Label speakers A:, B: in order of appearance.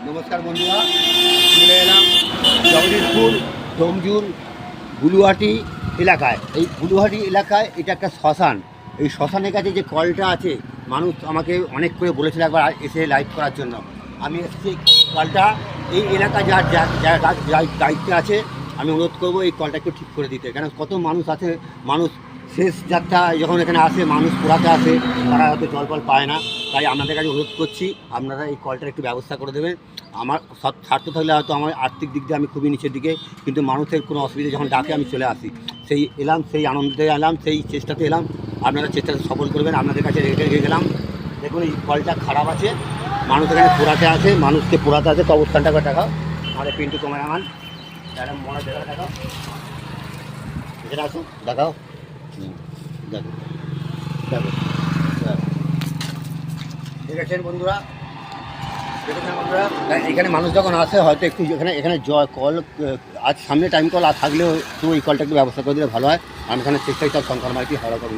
A: নমস্কার বন্ধুরা, চলে এলাম জগদীশপুর ডোমজুর বুলুহাটি এলাকায়। এই বুলুহাটি এলাকায় এটা একটা শ্মশান। এই শ্মশানের কাছে যে কলটা আছে, মানুষ আমাকে অনেক করে বলেছিল একবার এসে লাইভ করার জন্য। আমি এসেছি কলটা এই এলাকা যার দায়িত্বে আছে, আমি অনুরোধ করবো এই কলটা একটু ঠিক করে দিতে। কেন কত মানুষ আছে, মানুষ শেষ যাত্রা যখন এখানে আসে, মানুষ পোড়াতে আসে, তারা হয়তো জল ফল পায় না। তাই আপনাদের কাছে অনুরোধ করছি, আপনারা এই কলটার একটু ব্যবস্থা করে দেবেন। আমার স্বার্থ থাকলে হয়তো আমার আর্থিক দিক দিয়ে আমি খুবই নিচের দিকে, কিন্তু মানুষের কোনো অসুবিধা যখন ডাকে আমি চলে আসি। সেই এলাম, সেই আনন্দে এলাম, সেই চেষ্টাতে এলাম। আপনারা চেষ্টাতে সফল করবেন, আপনাদের কাছে রেখে গেলাম। দেখুন এই কলটা খারাপ আছে, মানুষ এখানে পোড়াতে আসে, মানুষকে পোড়াতে আসে। তো অবস্থানটা করে দেখাও আমাদের পিন্টু ক্যামেরাম্যান, ম্যাডাম মনে দেখাও, এখানে আসুন, দেখাও। দেখো দেখো দেখেছেন বন্ধুরা, এখানে মানুষ যখন আসে হয়তো একটু এখানে কল আজ সামনে টাইম কল আর থাকলেও তো এই কলটা একটু ব্যবস্থা করে দিলে ভালো হয়। আমি এখানে চেষ্টা সব শঙ্কর মাইতি হাওড়া করুন।